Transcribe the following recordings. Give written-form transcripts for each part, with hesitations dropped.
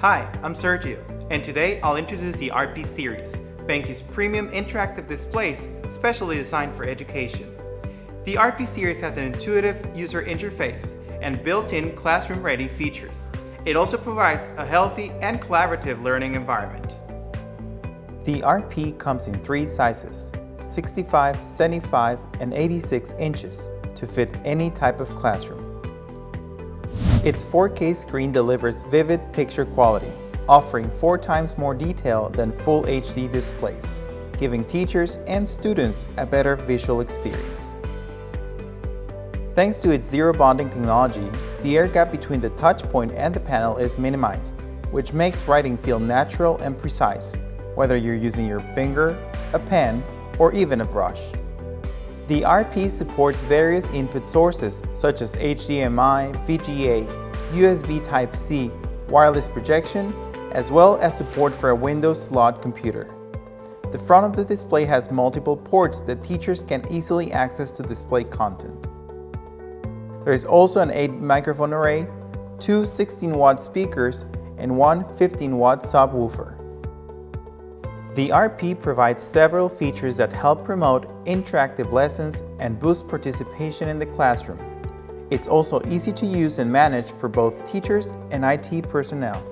Hi, I'm Sergio, and today I'll introduce the RP series, BenQ's premium interactive displays specially designed for education. The RP series has an intuitive user interface and built-in classroom-ready features. It also provides a healthy and collaborative learning environment. The RP comes in 3 sizes, 65, 75, and 86 inches to fit any type of classroom. Its 4K screen delivers vivid picture quality, offering 4 times more detail than full HD displays, giving teachers and students a better visual experience. Thanks to its zero bonding technology, the air gap between the touch point and the panel is minimized, which makes writing feel natural and precise, whether you're using your finger, a pen, or even a brush. The RP supports various input sources such as HDMI, VGA, USB Type-C, wireless projection, as well as support for a Windows slot computer. The front of the display has multiple ports that teachers can easily access to display content. There is also an 8-microphone array, 2 16-watt speakers, and 1 15-watt subwoofer. The RP provides several features that help promote interactive lessons and boost participation in the classroom. It's also easy to use and manage for both teachers and IT personnel.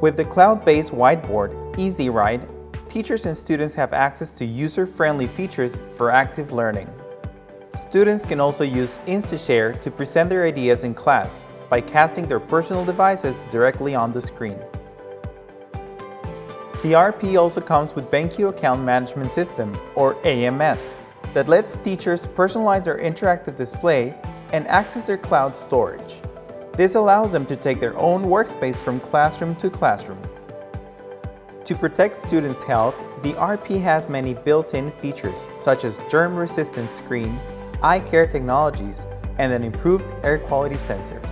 With the cloud-based whiteboard, EZWrite, teachers and students have access to user-friendly features for active learning. Students can also use InstaShare to present their ideas in class by casting their personal devices directly on the screen. The RP also comes with BenQ Account Management System, or AMS, that lets teachers personalize their interactive display and access their cloud storage. This allows them to take their own workspace from classroom to classroom. To protect students' health, the RP has many built-in features such as germ-resistant screen, eye care technologies, and an improved air quality sensor.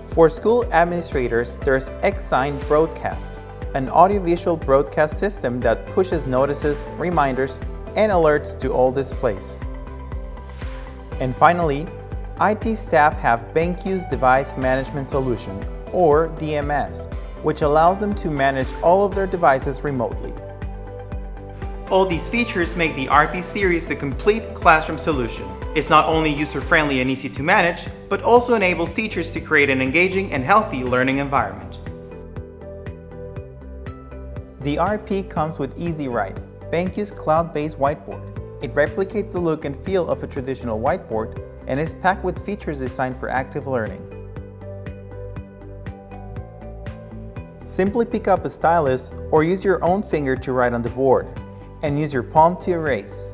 For school administrators, there's Xsign Broadcast, an audiovisual broadcast system that pushes notices, reminders, and alerts to all displays. And finally, IT staff have BenQ's Device Management Solution, or DMS, which allows them to manage all of their devices remotely. All these features make the RP series the complete classroom solution. It's not only user-friendly and easy to manage, but also enables teachers to create an engaging and healthy learning environment. The RP comes with EZWrite, BenQ's cloud-based whiteboard. It replicates the look and feel of a traditional whiteboard and is packed with features designed for active learning. Simply pick up a stylus or use your own finger to write on the board, and use your palm to erase.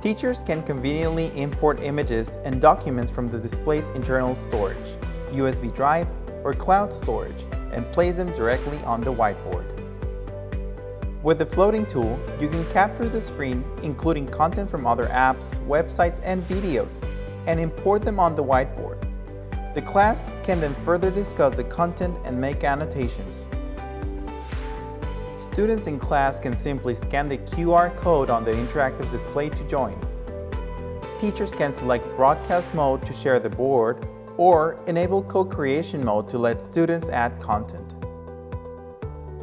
Teachers can conveniently import images and documents from the display's internal storage, USB drive, or cloud storage, and place them directly on the whiteboard. With the floating tool, you can capture the screen, including content from other apps, websites, and videos, and import them on the whiteboard. The class can then further discuss the content and make annotations. Students in class can simply scan the QR code on the interactive display to join. Teachers can select broadcast mode to share the board, or enable co-creation mode to let students add content.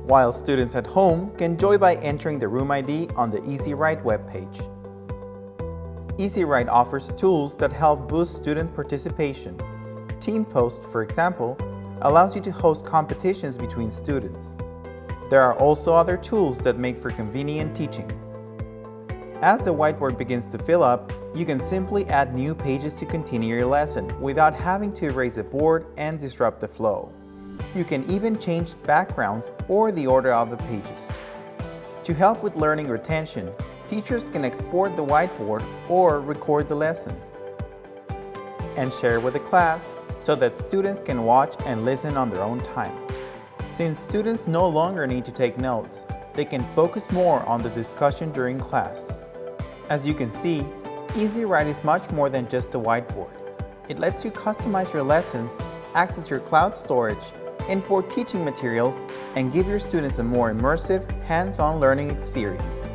While students at home can join by entering the room ID on the EZWrite webpage. EZWrite offers tools that help boost student participation. TeamPost, for example, allows you to host competitions between students. There are also other tools that make for convenient teaching. As the whiteboard begins to fill up, you can simply add new pages to continue your lesson without having to erase the board and disrupt the flow. You can even change backgrounds or the order of the pages. To help with learning retention, teachers can export the whiteboard or record the lesson and share with the class so that students can watch and listen on their own time. Since students no longer need to take notes, they can focus more on the discussion during class. As you can see, EZWrite is much more than just a whiteboard. It lets you customize your lessons, access your cloud storage, import teaching materials, and give your students a more immersive, hands-on learning experience.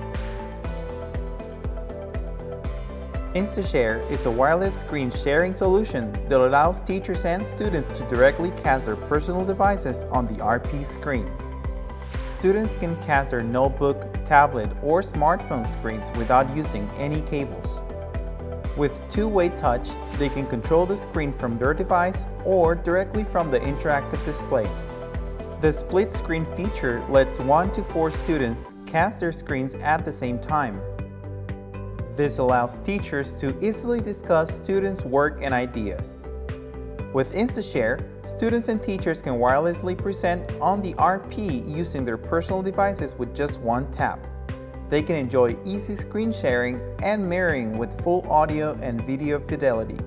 InstaShare is a wireless screen sharing solution that allows teachers and students to directly cast their personal devices on the RP screen. Students can cast their notebook, tablet, or smartphone screens without using any cables. With two-way touch, they can control the screen from their device or directly from the interactive display. The split screen feature lets 1 to 4 students cast their screens at the same time. This allows teachers to easily discuss students' work and ideas. With InstaShare, students and teachers can wirelessly present on the RP using their personal devices with just one tap. They can enjoy easy screen sharing and mirroring with full audio and video fidelity.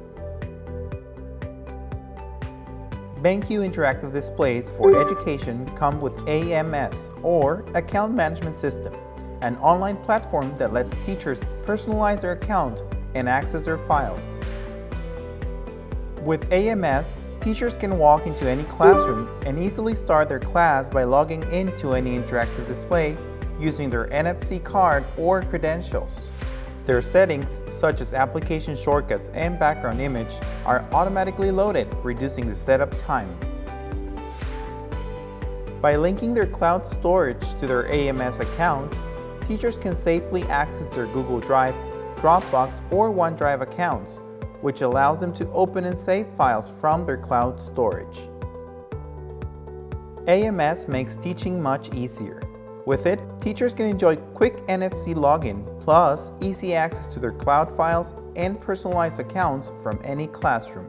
BenQ interactive displays for education come with AMS, or Account Management System, an online platform that lets teachers personalize their account and access their files. With AMS, teachers can walk into any classroom and easily start their class by logging into any interactive display using their NFC card or credentials. Their settings, such as application shortcuts and background image, are automatically loaded, reducing the setup time. By linking their cloud storage to their AMS account, teachers can safely access their Google Drive, Dropbox, or OneDrive accounts, which allows them to open and save files from their cloud storage. AMS makes teaching much easier. With it, teachers can enjoy quick NFC login, plus easy access to their cloud files and personalized accounts from any classroom.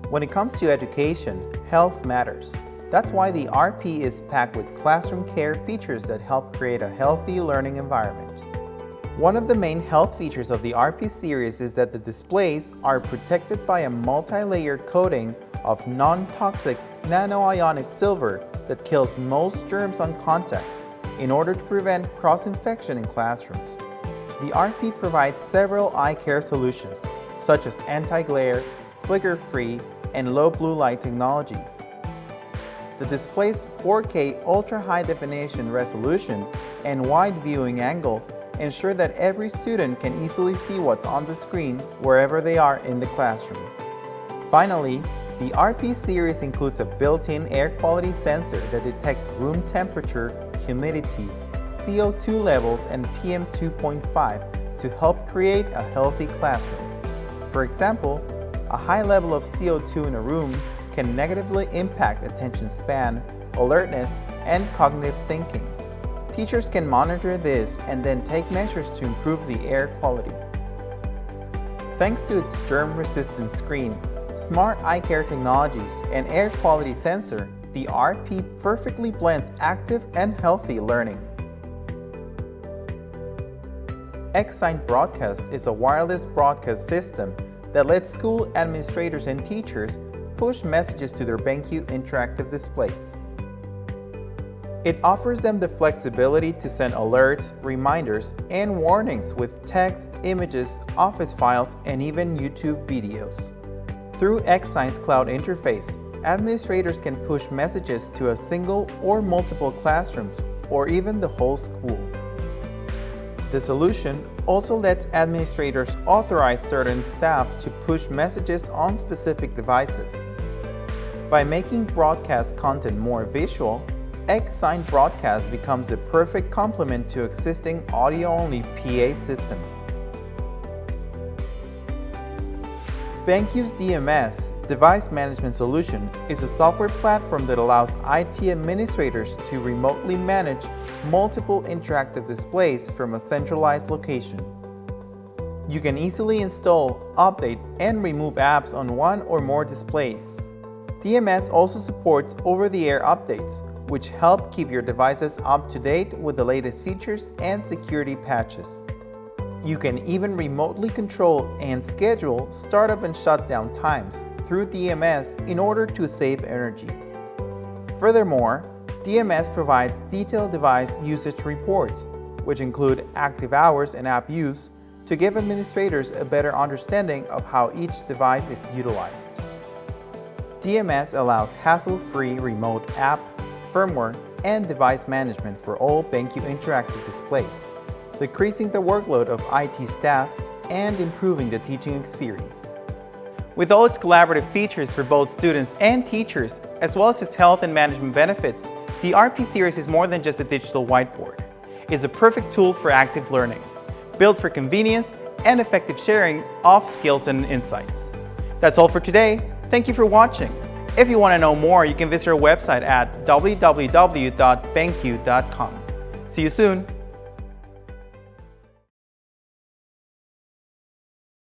When it comes to education, health matters. That's why the RP is packed with ClassroomCare features that help create a healthy learning environment. One of the main health features of the RP series is that the displays are protected by a multi-layered coating of non-toxic nanoionic silver that kills most germs on contact in order to prevent cross-infection in classrooms. The RP provides several eye care solutions, such as anti-glare, flicker-free, and low blue light technology. The display's 4K ultra-high definition resolution and wide viewing angle ensure that every student can easily see what's on the screen wherever they are in the classroom. Finally, the RP series includes a built-in air quality sensor that detects room temperature, humidity, CO2 levels, and PM 2.5 to help create a healthy classroom. For example, a high level of CO2 in a room can negatively impact attention span, alertness, and cognitive thinking. Teachers can monitor this and then take measures to improve the air quality. Thanks to its germ-resistant screen, smart eye care technologies, and air quality sensor, the RP perfectly blends active and healthy learning. X-Sign Broadcast is a wireless broadcast system that lets school administrators and teachers push messages to their BenQ interactive displays. It offers them the flexibility to send alerts, reminders, and warnings with text, images, Office files, and even YouTube videos. Through X-Sign's cloud interface, administrators can push messages to a single or multiple classrooms, or even the whole school. The solution also lets administrators authorize certain staff to push messages on specific devices. By making broadcast content more visual, X-Sign Broadcast becomes the perfect complement to existing audio-only PA systems. BenQ's DMS, Device Management Solution, is a software platform that allows IT administrators to remotely manage multiple interactive displays from a centralized location. You can easily install, update, and remove apps on one or more displays. DMS also supports over-the-air updates, which help keep your devices up to date with the latest features and security patches. You can even remotely control and schedule startup and shutdown times through DMS in order to save energy. Furthermore, DMS provides detailed device usage reports, which include active hours and app use, to give administrators a better understanding of how each device is utilized. DMS allows hassle-free remote app, firmware, and device management for all BenQ interactive displays, decreasing the workload of IT staff and improving the teaching experience. With all its collaborative features for both students and teachers, as well as its health and management benefits, the RP series is more than just a digital whiteboard. It's a perfect tool for active learning, built for convenience and effective sharing of skills and insights. That's all for today. Thank you for watching. If you want to know more, you can visit our website at www.benq.com. See you soon.